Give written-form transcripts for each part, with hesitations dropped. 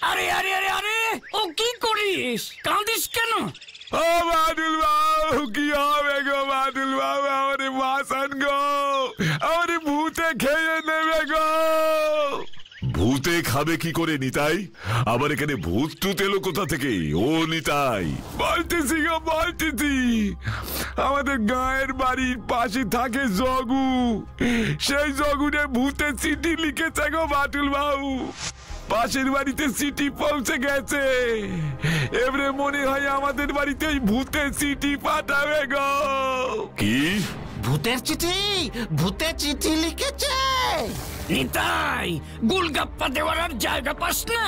আরে আরে আরে আরে, ও কি করিস? কাঁদিস কেন? ও বাদল বাবু, কি হবে গো বাদল বাবু? আমারে বাঁচান গো, আমারে ভূতে খেয়ে নেবে গো। ভূতে খাবে কি করে নিতাই? আবার এখানে ভূত টুত এলো কোথা থেকে? ও নিতাই, বলতেছি গো, বলতেছি, আমাদের গায়ের বাড়ির পাশে থাকে জগু। সেই জগুনে ভূতে চিঠি লিখেছে গো বাটুল বাবু। পাশের বাড়িতে চিঠি পৌঁছে গেছে। এবারে মনে হয় আমাদের বাড়িতে ভূতে চিঠি পাঠাবে গো। কি ভূতের চিঠি? ভূতের চিঠি লিখেছে? নিতাই, গোলগাপ্পা দেওয়ার আর জায়গা পাস না?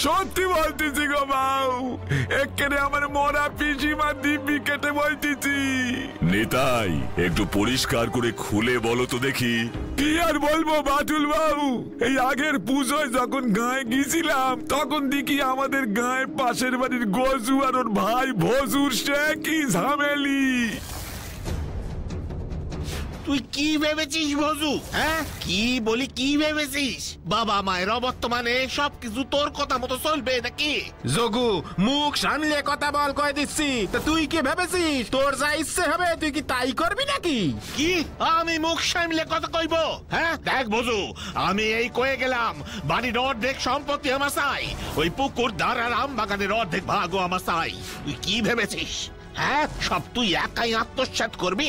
সত্যি বলতেছি গো বাবু, একেবারে আমার মরা পিসিমা দিব্যি কেটে বলতেছি। নিতাই, একটু পরিষ্কার করে খুলে বলো তো দেখি। কি আর বলবো বাটুল বাবু, এই আগের পুজোয় যখন গায়ে গিয়েছিলাম তখন দেখি আমাদের গায়ে পাশের বাড়ির গজু আর ওর ভাই ভজুর সে কি ঝামেলি। তুই কি ভেবেছিস ভজু? হ্যাঁ, কি বলি কি ভেবেছিস? বাবা মায়ের অবর্তমানে সবকিছু তোর কথা মতো চলবে নাকি? যোগু, মুখ সামলে কথা বল কয়ে দিচ্ছি। তা তুই কি ভেবেছিস তোর যা ইচ্ছে হবে তুই কি তাই করবি নাকি? কি আমি মুখ সামলে কথা কইব? হ্যাঁ দেখ ভজু, আমি এই কয়ে গেলাম বাড়ির অর্ধেক সম্পত্তি আমার চাই, ওই পুকুর ধার আর আম বাগানের অর্ধেক ভাগও আমার চাই। তুই কি ভেবেছিস? হ্যাঁ, সব তুই একাই আত্মসাৎ করবি?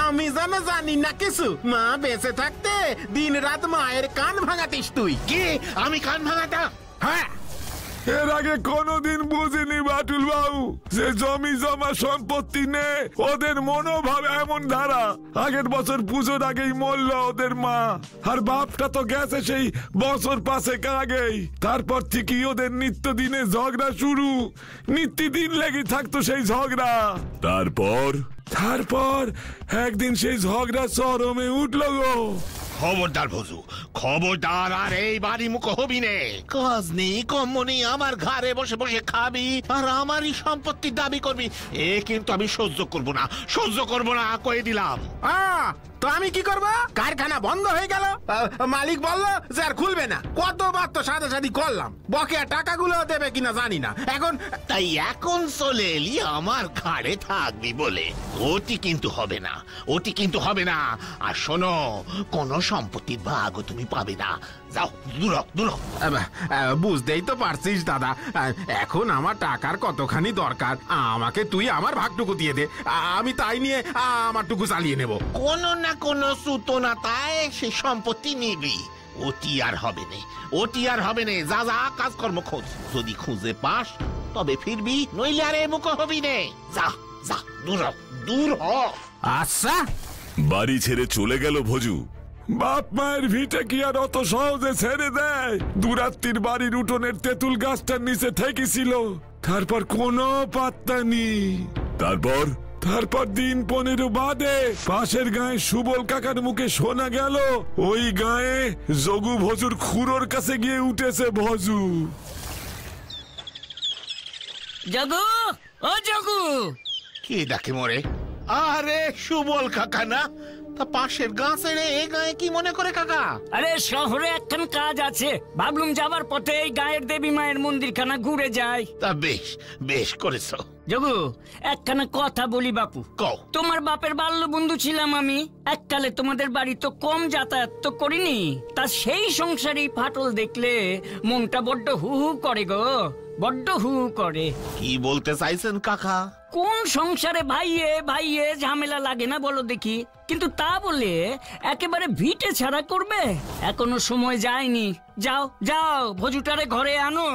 আমি জানি না কিছু। মা বেঁচে থাকতে দিন রাত মায়ের কান ভাঙাতিস তুই। কি আমি কান ভাঙাতাম? হ্যাঁ, এর আগে কোনোদিন বুঝিনি বাটুল বাবু যে জমি জমা সম্পত্তি নে ওদের মনোভাব এমন ধারা। আগের বছর পুজোর আগেই মরল ওদের মা, আর বাপটা তো গেছে সেই বছর পাঁচেক আগেই। তারপর থেকে ওদের নিত্য দিনে ঝগড়া শুরু, নিত্যদিন লেগে থাকতো সেই ঝগড়া। তারপর একদিন সেই ঝগড়া চরমে উঠল গো। খবরদার ভজু, খবরদার, আর এই বাড়ি মুখ হবি নে। কাজ নেই কম্মনি আমার ঘরে বসে বসে খাবি আর আমারই সম্পত্তির দাবি করবি, এ কিন্তু আমি সহ্য করব না, সহ্য করব না কয়ে দিলাম। তো আমি কি করব? কারখানা বন্ধ হয়ে গেল, মালিক বলল যে আর খুলবে না। কতবার তো সাদাসাদি করলাম, বকেয়া টাকাগুলো দেবে কিনা জানি না। এখন চলে এলি আমার ঘাড়ে থাকবি বলে। ওটি কিন্তু হবে না, ওটি কিন্তু হবে না। আর শোনো, কোন সম্পত্তির ভাগও তুমি পাবে না। যাও দূর দূর। বুঝতেই তো পারছিস দাদা, এখন আমার টাকার কতখানি দরকার। আমাকে তুই আমার ভাগটুকু দিয়ে দে, আমি তাই নিয়ে আমারটুকু চালিয়ে নেব। কোনো না কোনো সুতোনা তাই সে সম্পত্তি নিবি। ওটি আর হবে না, ওটি আর হবে না। যা যা কাজকর্ম খোঁজ, যদি খুঁজে পাস তবে ফিরবি, নইলে আরে মুখ হবি নে। যা যা দূর দূর হ। আচ্ছা। বাড়ি ছেড়ে চলে গেল ভজু। বাপ মায়ের ভিটে কি আর অত সহজে ছেড়ে দেয়? দুরাত্রির বাড়ির উঠোনের তেঁতুল গাছটার নিচে থেকেছিল, তারপর কোনো পাত্তা নেই। তারপর দিন 15 বাদে পাশের গায়ে সুবল কাকার মুখে শোনা গেল ওই গায়ে জগু ভজুর খুড়োর কাছে গিয়ে উঠেছে ভজু। জগু, ও জগু। কি ডাকে মরে? আরে সুবল কাকা না? তা পাশের গাছের এই গায়ে কি মনে করে কাকা? আরে শহরে একখান কাজ আছে, ভাবলুম যাবার পথে এই গায়ের দেবী মায়ের মন্দিরখানা ঘুরে যাই। তা বেশ বেশ করেছো। জগু, একখানা কথা বলি বাপু। কও। তোমার বাপের বাল্য বন্ধু ছিলাম আমি। এককালে তোমাদের বাড়ি তো কম যাতায়াত তো করিনি, তা সেই সংসারেই ফাটল দেখলে মনটা বড্ড হু হু করে গো, বড্ড হু হু করে। কি বলতে চাইছেন কাকা? কোন সংসারে ভাইয়ে ভাইয়ে ঝামেলা লাগে না বলো দেখি? কিন্তু তা বলে একেবারে ভিটে ছাড়া করবে? এখনো সময় যায়নি। যাও যাও, ভজুটারে ঘরে আনো।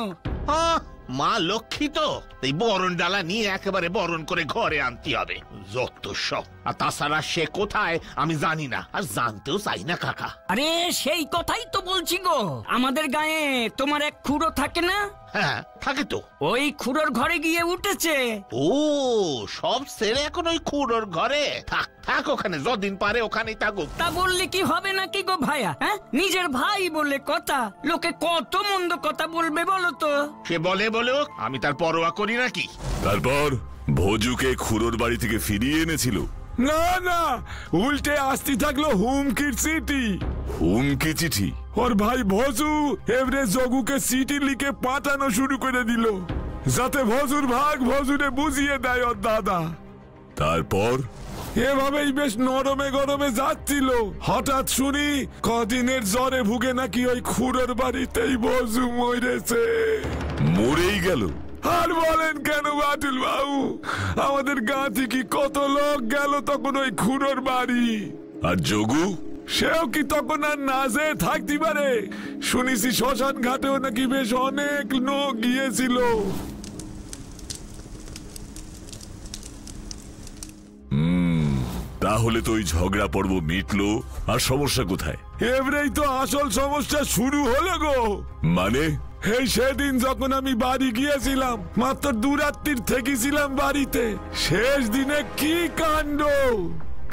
মা লক্ষ্মী তো, এই বরণ ডালা নিয়ে একেবারে বরণ করে ঘরে আনতে হবে। যত সব। আর তাছাড়া সে কোথায় আমি জানি না, আর জানতেও চাই না কাকা। আরে সেই কথাই তো বলছি গো, আমাদের গায়ে তোমার এক খুড়ো থাকে না? হ্যাঁ থাকে তো। ওই খুড়োর ঘরে গিয়ে উঠেছে। ও, সব ছেলে এখন ওই খুড়োর ঘরে? থাক থাক, ওখানে যতদিন পারে ওখানেই থাকুক। তা বললে কি হবে নাকি গো ভাইয়া? হ্যাঁ, নিজের ভাই বলে কথা, লোকে কত মন্দ কথা বলবে বলো তো? সে বলে বলুক, আমি তার পরোয়া করি নাকি? তারপর ভজুকে খুড়োর বাড়ি থেকে ফিরিয়ে এনেছিল? না না, উল্টে আসতে থাকলো হুমকির চিঠি। হুমকি চিঠি? ওর ভাই ভজু এবারে যোগুকে চিঠি লিখে পাঠানো শুরু করে দিল, যাতে ভজুর ভাগ ভজুরে বুঝিয়ে দেয় ওর দাদা। তারপর এভাবেই বেশ নরমে গরমে যাচ্ছিল, হঠাৎ শুনি কদিনের জ্বরে ভুগে নাকি ওই খুড়োর বাড়িতেই ভজু মরেছে। মরেই গেল? আর বলেন কেন বাটুল বাবু, আমাদের গা থেকে কত লোক গেল তখন ওই খুড়োর বাড়ি। আর যোগু? সেও কি তখন আর না যেয়ে থাকতে পারে? শুনেছি শ্মশান ঘাটেও নাকি বেশ অনেক লোক গিয়েছিল। তাহলে তো ওই ঝগড়া পর্ব মিটলো, আর সমস্যা কোথায়? এবারেই তো আসল সমস্যা শুরু হলো গো। মানে? এই সেদিন যখন আমি বাড়ি গিয়েছিলাম, মাত্র 2 রাত্রির থেকেছিলাম বাড়িতে, শেষ দিনে কি কাণ্ড!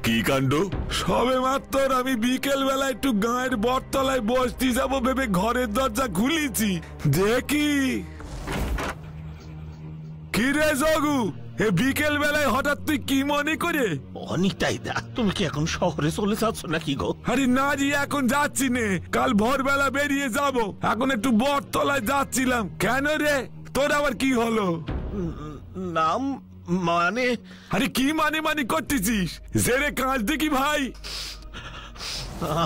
কি কাণ্ড? সবে মাত্র আমি বিকেল বেলা একটু গায়ের বটতলায় বসতে যাব ভেবে ঘরের দরজা খুলেছি, দেখি কি রে জগু, এ বিকেল বেলায় হঠাৎ তুই কি মনে করে? অনিতাই দা, তুমি কি এখন শহরে চলে যাচ্ছ নাকি গো? আরে না জি, এখন যাচ্ছি নে, কাল ভোরবেলা বেরিয়ে যাব। এখন একটু বটতলায় যাচ্ছিলাম। কেন রে, তোর আবার কি হলো? নাম মানে? আরে কি মানে মানে করতেছিস? জেরে কাজ দেখি ভাই।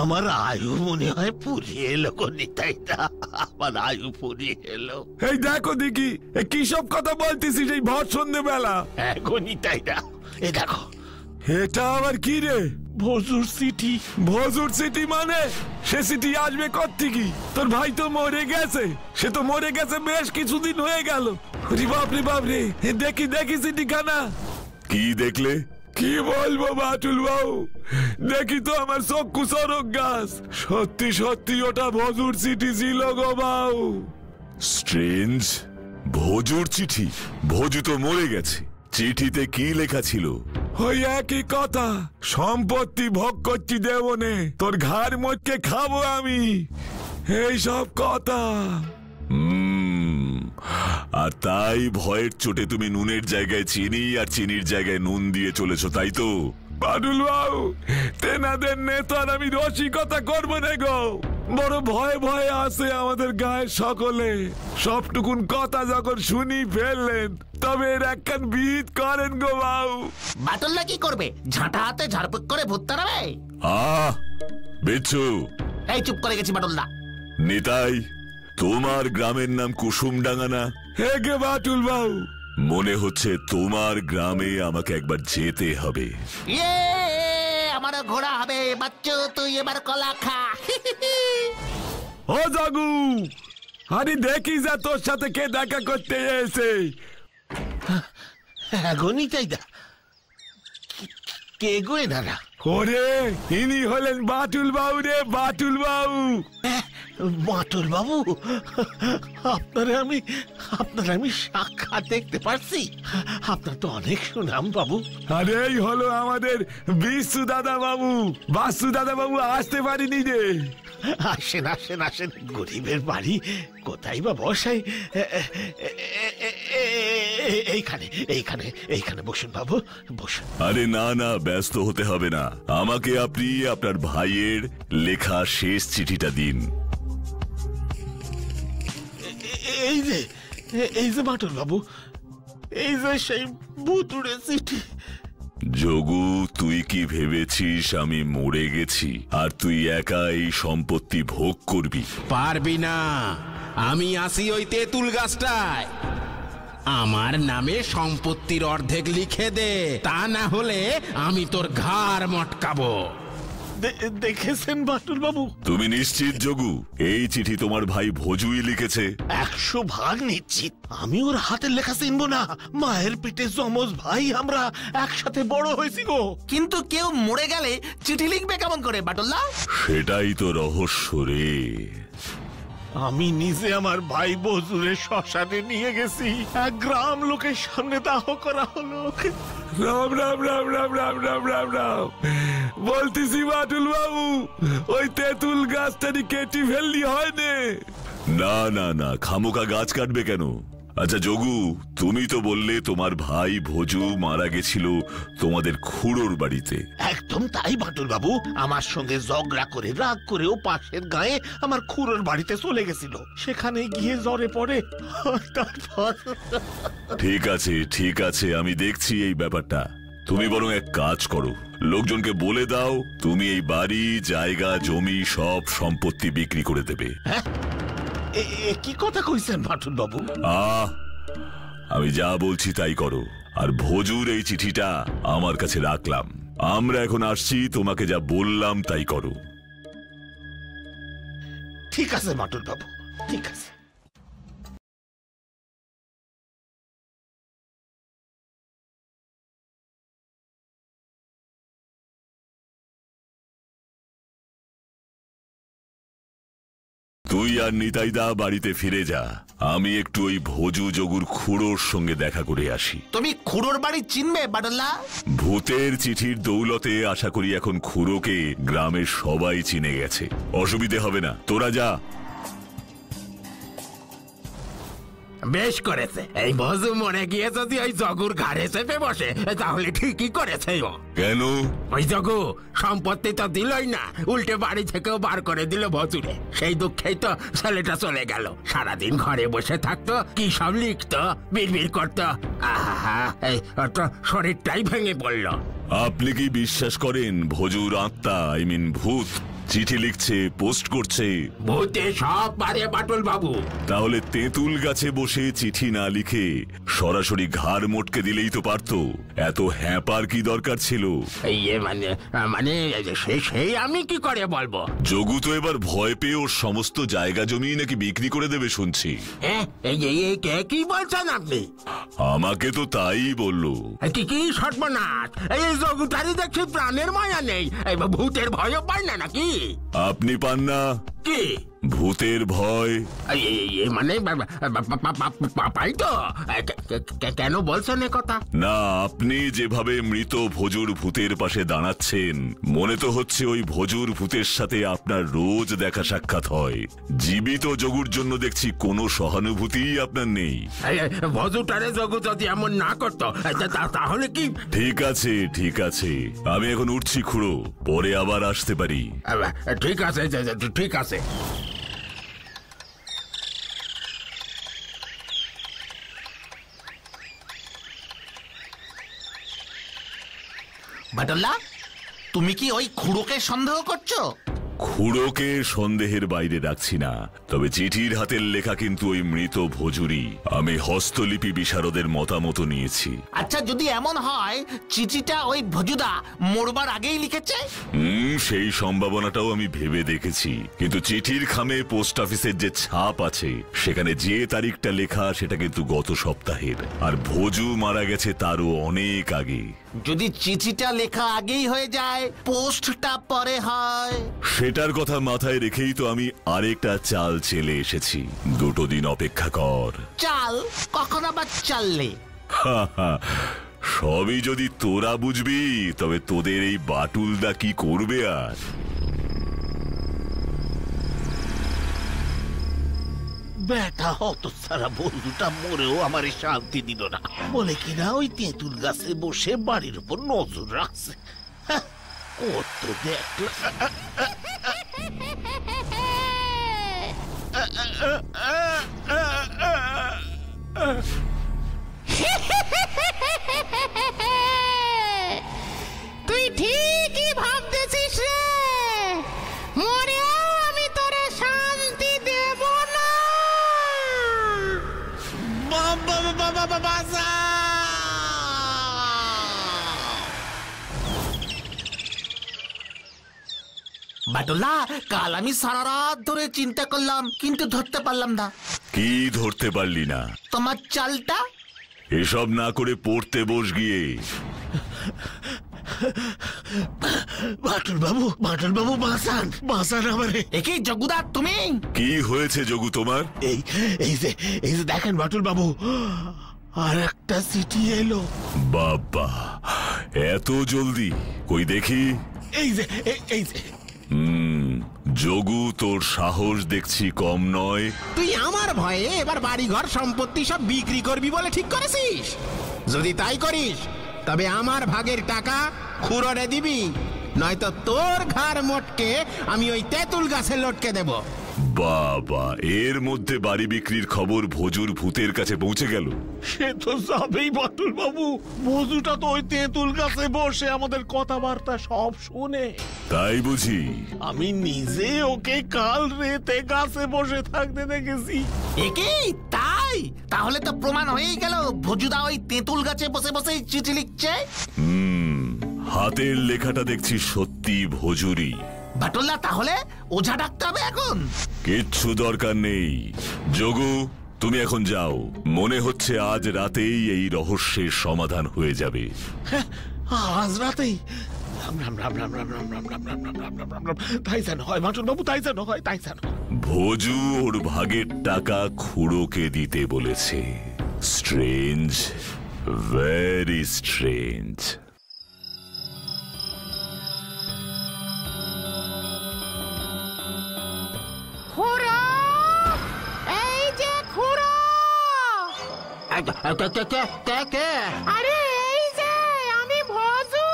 আমার আয়ু মনে হয় ফুরিয়ে এলো গো নিতাই দা, আমার আয়ু ফুরিয়ে এলো। এই দেখো দেখি, এ কি সব কথা বলতেছিস এই ভর সন্ধে বেলা? হ্যাঁ গো নিতাই দা, এ দেখো। এটা আবার কি রে? ভজুর চিঠি। ভজুর চিঠি মানে? সে চিঠি আসবে কোত্থেকে? তোর ভাই তো মরে গেছে, সে তো মরে গেছে বেশ কিছুদিন হয়ে গেল। আরে বাপরে বাপরে, দেখি দেখি চিঠিখানা। কি দেখলে? কি বলবো বাটুল বাবু, দেখি তো আমার চক্ষু চরক গাছ, সত্যি সত্যি ওটা ভজুর চিঠি ছিল গো বাবু। স্ট্রেঞ্জ, ভজুর চিঠি? ভজু তো মরে গেছে, চিঠিতে কি লেখা ছিল? ওই একই কথা, সম্পত্তি ভোগ করছি দেবনে, তোর ঘাড় মোটকে খাবো আমি, এই সব কথা। আর তাই ভয়ের চোটে তুমি নুনের জায়গায় চিনি আর চিনির জায়গায় নুন দিয়ে চলেছ, তাই তো? বাদুল বাবু, তেনাদের নেতার আমি রসিকতা করবো না গো, বড় ভয়ে ভয়ে আছে আমাদের গায়ের সকলে। সবটুকুন কথা যখন শুনি ফেললেন, তবে এর একখান বিহিত করেন গো বাবু। বাটুল্লা কি করবে? ঝাঁটা হাতে ঝাড়ফুঁক করে ভূত তাড়াবে? বিচ্ছু, এই চুপ করে গেছি বাটুল্লা। নিতাই, তোমার গ্রামের নাম কুসুমডাঙ্গা না? হে গে বাটুল বাবু, মনে হচ্ছে তোমার গ্রামে আমাকে একবার যেতে হবে। ইয়ে, আমারও ঘোড়া হবে। বাচ্চু, তুই এবার কলা খা। ও জাগু, আরে দেখি যা তোর সাথে কে দেখা করতে এসে। হ্যাঁ গো নিতাই দা, কে গো এনারা? ওরে, ইনি হলেন বাটুল বাবু রে, বাটুল বাবু। বাটুল বাবু, আপনারা আমি সাক্ষাৎ দেখতে পারছি। আপনার তো অনেক সুনাম বাবু। আরে এই হলো আমাদের বিশু দাদা বাবু। বাসু দাদা বাবু আসতে পারিনি রে। আসেন আসেন আসেন, গরিবের বাড়ি কোথায় বা বসাই? এইখানে এইখানে এইখানে বসুন বাবু, বসুন। আরে না না, ব্যস্ত হতে হবে না, আমাকে আপনি আপনার ভাইয়ের লেখা শেষ চিঠিটা দিন। এই যে বাটুল বাবু, এই যে সেই ভুতুড়ে চিঠি। যোগু, তুই কি ভেবেছিস আমি মরে গেছি আর তুই একা এই সম্পত্তি ভোগ করবি? পারবি না, আমি আসি ওই তেঁতুল গাছটায়। আমার নামে সম্পত্তির অর্ধেক লিখে দে, তা না হলে আমি তোর ঘাড় মটকাবো। দেখেছেন বাটুল বাবু? তুমি নিশ্চিত যোগু এই চিঠি তোমার ভাই ভজুই লিখেছে? 100% নিশ্চিত। আমি ওর হাতের লেখা চিনবো না? মায়ের পেটে যমজ ভাই, আমরা একসাথে বড় হয়েছি গো। কিন্তু কেউ মরে গেলে চিঠি লিখবে কেমন করে বাটুল্লা? সেটাই তো রহস্য রে। আমি নিজে আমার ভাই বজুরের শ্মশানে নিয়ে গেছি, এক গ্রাম লোকের সামনে দাহ করা হলো। রাম রাম রাম রাম রাম রাম রাম রাম, বলতেছি বাটুল বাবু, ওই তেঁতুল গাছটারি কেটে ফেললি হয় নে? না না না, খামোকা গাছ কাটবে কেন? আচ্ছা যোগু, তুমি তো বললে তোমার ভাই ভোজু মারা গেছিল তোমাদের খুড়োর বাড়িতে। একদম তাই বাটুল বাবু, আমার সঙ্গে ঝগড়া করে রাগ করেও পাশের গায়ে আমার খুড়োর বাড়িতে চলে গেছিল। সেখানে গিয়ে জ্বরে পড়ে তারপর। ঠিক আছে, আমি দেখছি এই ব্যাপারটা। তুমি বরং এক কাজ করো, লোকজনকে বলে দাও তুমি এই বাড়ি, জায়গা, জমি সব সম্পত্তি বিক্রি করে দেবে। কি কথা কইছেন বাটুল বাবু? আমি যা বলছি তাই করো। আর ভোজুর এই চিঠিটা আমার কাছে রাখলাম। আমরা এখন আসছি, তোমাকে যা বললাম তাই করো। ঠিক আছে বাটুল বাবু, ঠিক আছে। তুই আর নিতাইদা বাড়িতে ফিরে যা, আমি একটু ওই ভোজু যোগুর খুড়োর সঙ্গে দেখা করে আসি। তুমি খুড়োর বাড়ি চিনবে বাটুল্লা? ভূতের চিঠির দৌলতে আশা করি এখন খুড়োকে গ্রামের সবাই চিনে গেছে, অসুবিধে হবে না, তোরা যা। বেশ করেছে, এই ভজু মরে গিয়ে যদি ওই জগুর ঘাড়ে চেপে বসে তাহলে ঠিকই করেছে ও। কেন? ওই জগু সম্পত্তি তো দিলই না, উল্টে বাড়ি থেকেও বার করে দিল ভজুরে। সেই দুঃখেই তো ছেলেটা চলে গেল। সারাদিন ঘরে বসে থাকতো, কি সব লিখতো, বিড়বিড় করতো। আহা, এই তো শরীরটাই ভেঙে পড়লো। আপনি কি বিশ্বাস করেন ভোজুর আত্মা, আই মিন ভূত, চিঠি লিখছে, পোস্ট করছে? ভূতে সব পারে বাটুল বাবু। তাহলে তেঁতুল গাছে বসে চিঠি না লিখে সরাসরি ঘাড় মোটকে দিলেই তো পারতো। এত হ্যাঁপার কি দরকার ছিল? মানে সেই আমি কি করে বলবো? যোগু তো এবার ভয় পেয়ে ওর সমস্ত জায়গা জমি নাকি বিক্রি করে দেবে শুনছি। কি বলছেন আপনি? আমাকে তো তাই বললো। কি সর্বনাশ, এই জগুটারই দেখছি প্রাণের মায়া নেই, ভূতের ভয়ও পায় না নাকি? আপনি পান না? কি ভূতের ভয়? মানে পাই তো। কেন বলছেন কথা? না, আপনি যেভাবে মৃত ভোজুর ভূতের পাশে দাঁড়াচ্ছেন, মনে তো হচ্ছে ওই ভোজুর ভূতের সাথে আপনার রোজ দেখা সাক্ষাৎ হয়। জীবিত যোগুর জন্য দেখছি কোনো সহানুভূতি আপনার নেই। ভজুটারে যোগু যদি এমন না করতো তাহলে কি? ঠিক আছে, আমি এখন উঠছি খুড়ো, পরে আবার আসতে পারি। ঠিক আছে, ঠিক আছে। বাটুল্লা, তুমি কি ওই খুড়োকে সন্দেহ করছো? খুড়োকে সন্দেহের বাইরে রাখছি না, তবে চিঠির হাতের লেখা কিন্তু ওই মৃত ভোজুরি। আমি হস্তলিপি বিশারদের মতামত নিয়েছি। আচ্ছা, যদি এমন হয় চিঠিটা ওই ভজুদা মরবার আগেই লিখেছে? সেই সম্ভাবনাটাও আমি ভেবে দেখেছি, কিন্তু চিঠির খামে পোস্ট অফিসের যে ছাপ আছে সেখানে যে তারিখটা লেখা সেটা কিন্তু গত সপ্তাহের, আর ভোজু মারা গেছে তারও অনেক আগে। যদি চিঠিটা লেখা আগেই হয়ে যায়, পোস্টটা পরে হয়, সেটার কথা মাথায় রেখেই তো আমি আরেকটা চাল চেলে এসেছি। 2 দিন অপেক্ষা কর। চাল? কখন আবার চাললে? সবই যদি তোরা বুঝবি, তবে তোদের এই বাটুলদা কি করবে আর? বেটা হত সারা বন্ধুটা মরেও আমার শান্তি দিল না, বলে কিনা ওই তেঁতুল গাছে বসে বাড়ির উপর নজর রাখছে। কত দেখলাম। তুই ঠিকই ভাবতেছিস রে, মরেও আমি তোরে শান্তি দেব না। বাটুল্লা, কাল আমি সারা রাত ধরে চিন্তা করলাম, কিন্তু ধরতে পারলাম না। কি ধরতে পারলি না? তোমার চালটা। এসব না করে পড়তে বস গিয়ে। বাটুল বাবু বাঁচান আমারে। একই জগুদা, তুমি? কি হয়েছে যোগু তোমার? এই যে দেখেন বাটুল বাবু, আর একটা চিঠি এলো। বাবা, এত জলদি? কই দেখি। এই যে যোগু, তোর সাহস দেখছি কম নয়। তুই আমার ভয়ে এবার বাড়িঘর সম্পত্তি সব বিক্রি করবি বলে ঠিক করেছিস? যদি তাই করিস তবে আমার ভাগের টাকা খুড়রে দিবি, নয়তো তোর ঘাড় মোটকে আমি ওই তেঁতুল গাছে লটকে দেব। বাবা, এর মধ্যে বাড়ি বিক্রির খবর ভজুর ভূতের কাছে পৌঁছে গেল। সে তো যাবেই বাটুল বাবু, ভজুটা তো ওই তেঁতুল গাছে বসে আমাদের কথাবার্তা সব শুনে। তাই বুঝি? আমি নিজে ওকে কাল রাতে গাছে বসে থাকতে দেখেছি। একে তাই? তাহলে তো প্রমাণ হয়েই গেল ভজুদা ওই তেঁতুল গাছে বসে বসে চিঠি লিখছে। হাতের লেখাটা দেখছি সত্যি ভজুরি। বাটুল্লা, তাহলে ওঝা ডাকতে হবে এখন? কিচ্ছু দরকার নেই। যোগু, তুমি এখন যাও। মনে হচ্ছে আজ রাতেই এই রহস্যের সমাধান হয়ে যাবে। আজ রাতেই? রাম রাম রাম রাম রাম রাম রাম রাম রাম রাম রাম রাম রাম। তাই যেন হয় বাটুল বাবু, তাই যেন হয়, তাই যেন। ভজু ওর ভাগের টাকা খুড়োকে দিতে বলেছে। Strange, very strange. খুড়ো, এই যে খুড়ো। আরে এই যে আমি ভজু।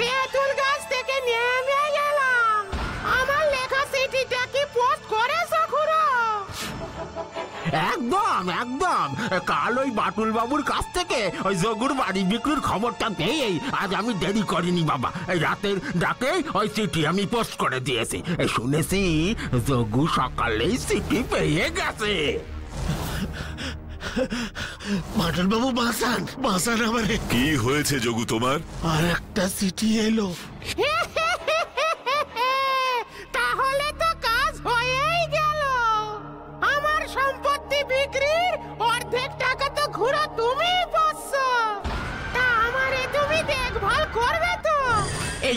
তেঁতুল গাছ থেকে নেমে গেলাম। আমার লেখা চিঠিটা কি পোস্ট করেছো খুড়ো? একদম একদম, কাল ওই বাটুল বাবুর কাছ থেকে ওই যোগুর বাড়ি বিক্রির খবরটা পেয়ে আজ আমি দেরি করিনি বাবা। এই রাতের ডাকে ওই চিঠি আমি পোস্ট করে দিয়েছি। শুনেছি যোগু সকালেই চিঠি পেয়ে গেছে। বাটুল বাবু বাঁচান, বাঁচান আমারে। কি হয়েছে যোগু তোমার? আর একটা চিঠি এলো। তাহলে তো কাজ হয়েই গেল। আমার সম্পত্তি বিক্রির অর্ধেক টাকা তো ঘুরা তুমিই পাচ্ছো। তা আমারে তুমি দেখভাল করবে তো? এই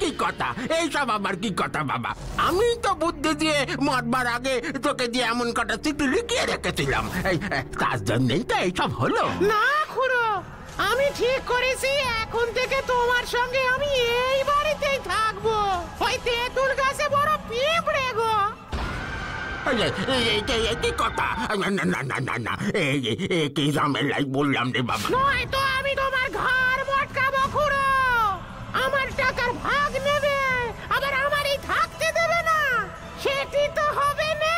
কি কথা? এইসব আবার কি কথা বাবা? আমি তো বুদ্ধি দিয়ে মরবার আগে তোকে দিয়ে এমন কটা চিঠি লিখিয়ে রেখেছিলাম। এই তার জন্যই তো এইসব হলো। না খুড়ো, আমি ঠিক করেছি এখন থেকে তোমার সঙ্গে আমি এই বাড়িতেই থাকবো। ওই তেঁতুল গাছে বড় পিঁপড়ে গো। কি কথা? না না না না না, কি ঝামেলাই বললাম রে বাবা। নয় তো আমি তোমার ঘর মটকাবো খুড়ো। আমার টাকার ভাগ নেবে, আবার আমারই থাকতে দেবে না। সেটি তো হবে না।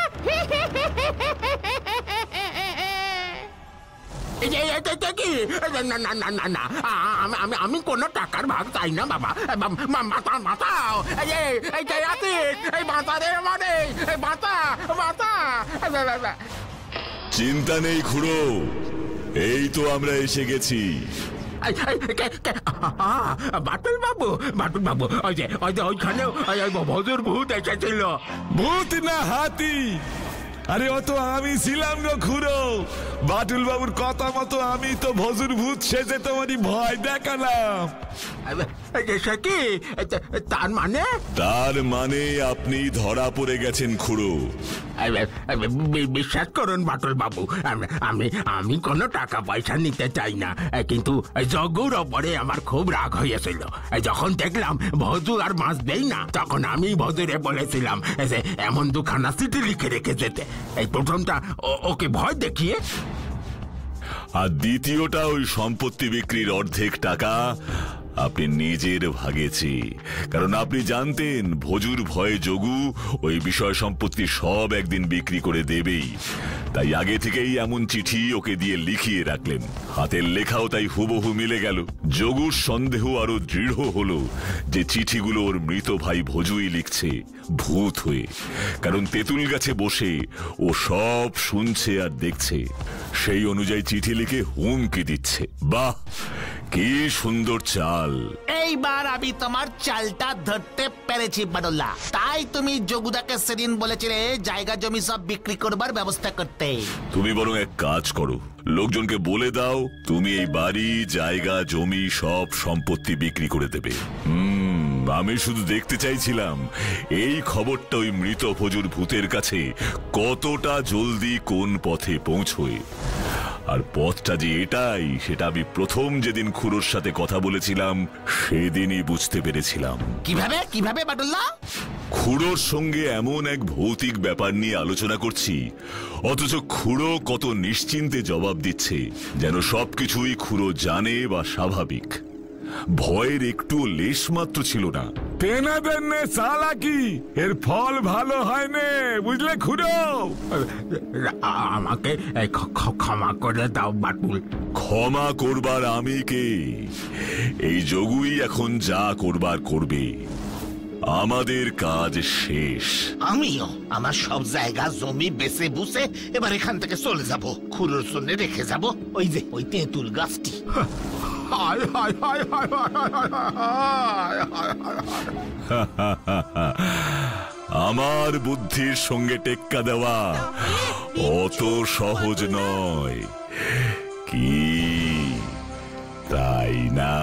আমি কোনো টাকার ভাগ চাই না বাবা। মাতাও এই মাথা রে মানে মাথা মাথা। চিন্তা নেই খুড়ো, এই তো আমরা এসে গেছি। বাটুল বাবু, বাটুল বাবু, ওই যে ওইখানেও ভজুর ভূত এসেছিল। ভূত না হাতি? আরে অত আমি ছিলাম গো খুড়ো। বাটুল বাবুর কথা মতো আমি তো ভজুর ভূত সেজে তোমারই ভয় দেখালাম। সে কি? তার মানে? তার মানে আপনি ধরা পড়ে গেছেন খুড়ো। বিশ্বাস করুন বাটুল বাবু, আমি কোনো টাকা পয়সা নিতে চাই না, কিন্তু জগুর ওপরে আমার খুব রাগ হয়েছিল। যখন দেখলাম ভজু আর মাছ দেই না, তখন আমি ভজুরে বলেছিলাম যে এমন দুখানা চিঠি লিখে রেখে যেতে। এই প্রথমটা ওকে ভয় দেখিয়ে, আর দ্বিতীয়টা ওই সম্পত্তি বিক্রির অর্ধেক টাকা আপনি নিজের ভাগেছি। কারণ আপনি জানতেন ভজুর ভয়ে যোগু ওই বিষয় সম্পত্তি সব একদিন বিক্রি করে দেবেই। তাই আগে থেকেই এমন চিঠি ওকে দিয়ে লিখিয়ে রাখলেন। হাতের লেখাও তাই হুবহু মিলে গেল। যোগুর সন্দেহ আরো দৃঢ় হলো যে চিঠিগুলো ওর মৃত ভাই ভজুই লিখছে, ভূত হয়ে। কারণ তেঁতুল গাছে বসে ও সব শুনছে আর দেখছে, সেই অনুযায়ী চিঠি লিখে হুমকি দিচ্ছে। বাহ, কি সুন্দর চাল! এইবার আমি তোমার চালটা ধরতে পেরেছি বাডুল্লা। তাই তুমি যোগুদাকে সেদিন বলেছিলে জায়গা জমি সব বিক্রি করবার ব্যবস্থা করতে। তুমি বরং এক কাজ করো, লোকজনকে বলে দাও তুমি এই বাড়ি, জায়গা, জমি সব সম্পত্তি বিক্রি করে দেবে। আমি শুধু দেখতে চাইছিলাম এই খবরটা ওই মৃত ভজুর ভূতের কাছে কতটা জলদি কোন পথে পৌঁছয়। আর পথটা যে এটাই সেটা আমি প্রথম যেদিন খুড়োর সাথে কথা বলেছিলাম সেদিনই বুঝতে পেরেছিলাম। কিভাবে কিভাবে বাটুল্লা? খুড়োর সঙ্গে এমন এক ভৌতিক ব্যাপার নিয়ে আলোচনা করছি, অথচ খুড়ো কত নিশ্চিন্তে জবাব দিচ্ছে, যেন সবকিছুই খুড়ো জানে বা স্বাভাবিক। ভয়ের একটু লেশ মাত্র ছিল না। তেনাদের নে চালাকি, এর ফল ভালো হয় নে, বুঝলে খুড়ো? আমাকে ক্ষমা করে দাও বাটুল। ক্ষমা করবার আমি কে? এই যোগুই এখন যা করবার করবে। আমাদের কাজ শেষ। আমিও আমার সব জায়গা জমি বেচে বুঝে এবার এখান থেকে চলে যাব। খুড়োর জন্য রেখে যাব ওই যে ওই তেঁতুল গাছটি। হায় হায় হায় হায় হায় হায় আমার বুদ্ধির সঙ্গে টেক্কা দেওয়া অত সহজ নয়, কি তাই না?